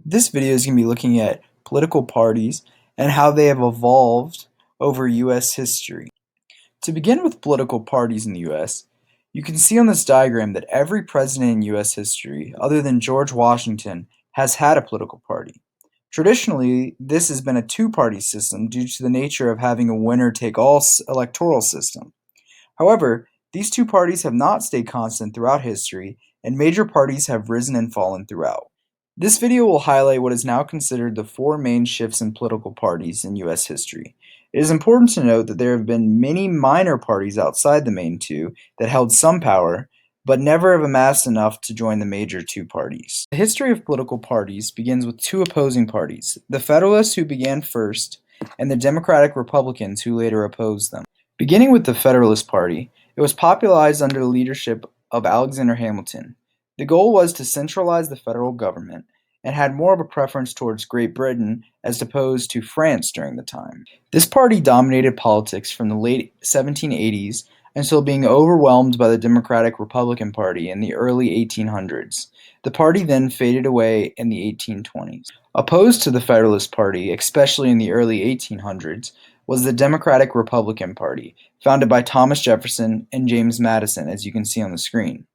This video is going to be looking at political parties and how they have evolved over U.S. history. To begin with political parties in the U.S., you can see on this diagram that every president in U.S. history, other than George Washington, has had a political party. Traditionally, this has been a two-party system due to the nature of having a winner-take-all electoral system. However, these two parties have not stayed constant throughout history, and major parties have risen and fallen throughout. This video will highlight what is now considered the four main shifts in political parties in U.S. history. It is important to note that there have been many minor parties outside the main two that held some power, but never have amassed enough to join the major two parties. The history of political parties begins with two opposing parties, the Federalists who began first, and the Democratic Republicans who later opposed them. Beginning with the Federalist Party, it was popularized under the leadership of Alexander Hamilton. The goal was to centralize the federal government and had more of a preference towards Great Britain as opposed to France during the time. This party dominated politics from the late 1780s until being overwhelmed by the Democratic Republican Party in the early 1800s. The party then faded away in the 1820s. Opposed to the Federalist Party, especially in the early 1800s, was the Democratic Republican Party, founded by Thomas Jefferson and James Madison, as you can see on the screen.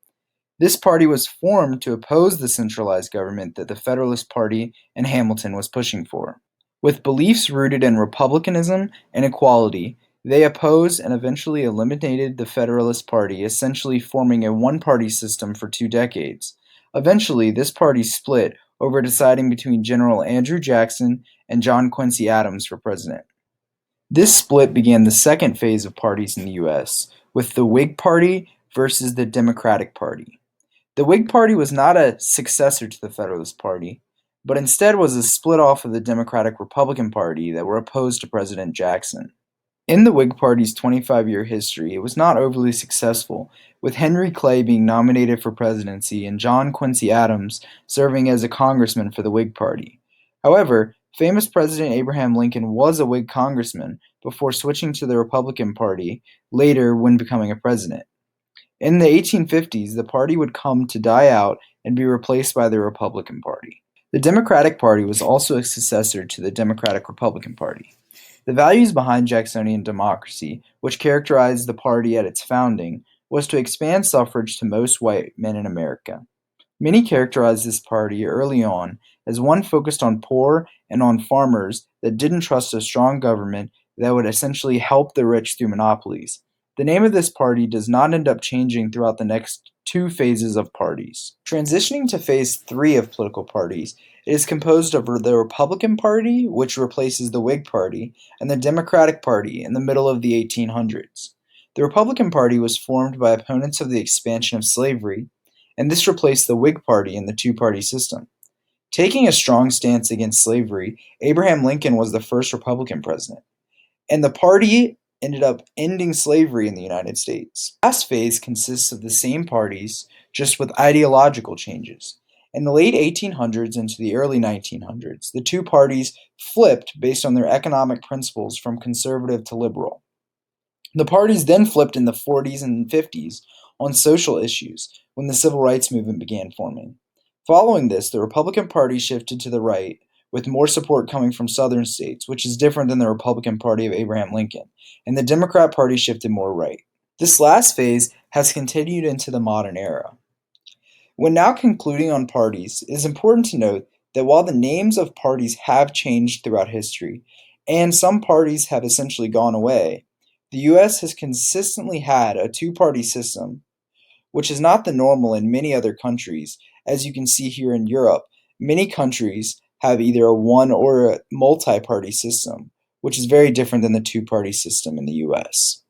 This party was formed to oppose the centralized government that the Federalist Party and Hamilton was pushing for. With beliefs rooted in republicanism and equality, they opposed and eventually eliminated the Federalist Party, essentially forming a one-party system for 2 decades. Eventually, this party split over deciding between General Andrew Jackson and John Quincy Adams for president. This split began the second phase of parties in the U.S., with the Whig Party versus the Democratic Party. The Whig Party was not a successor to the Federalist Party, but instead was a split off of the Democratic-Republican Party that were opposed to President Jackson. In the Whig Party's 25-year history, it was not overly successful, with Henry Clay being nominated for presidency and John Quincy Adams serving as a congressman for the Whig Party. However, famous President Abraham Lincoln was a Whig congressman before switching to the Republican Party later when becoming a president. In the 1850s, the party would come to die out and be replaced by the Republican Party. The Democratic Party was also a successor to the Democratic-Republican Party. The values behind Jacksonian democracy, which characterized the party at its founding, was to expand suffrage to most white men in America. Many characterized this party early on as one focused on poor and on farmers that didn't trust a strong government that would essentially help the rich through monopolies. The name of this party does not end up changing throughout the next two phases of parties. Transitioning to phase 3 of political parties, it is composed of the Republican Party, which replaces the Whig Party, and the Democratic Party in the middle of the 1800s. The Republican Party was formed by opponents of the expansion of slavery, and this replaced the Whig Party in the two-party system. Taking a strong stance against slavery, Abraham Lincoln was the first Republican president, and the party ended up ending slavery in the United States. The last phase consists of the same parties, just with ideological changes. In the late 1800s into the early 1900s, the two parties flipped based on their economic principles from conservative to liberal. The parties then flipped in the 40s and 50s on social issues when the civil rights movement began forming. Following this, the Republican Party shifted to the right, with more support coming from southern states, which is different than the Republican Party of Abraham Lincoln, and the Democrat Party shifted more right. This last phase has continued into the modern era. When now concluding on parties, it is important to note that while the names of parties have changed throughout history, and some parties have essentially gone away, the U.S. has consistently had a two-party system, which is not the normal in many other countries. As you can see here in Europe, many countries have either a one or a multi-party system, which is very different than the two-party system in the US.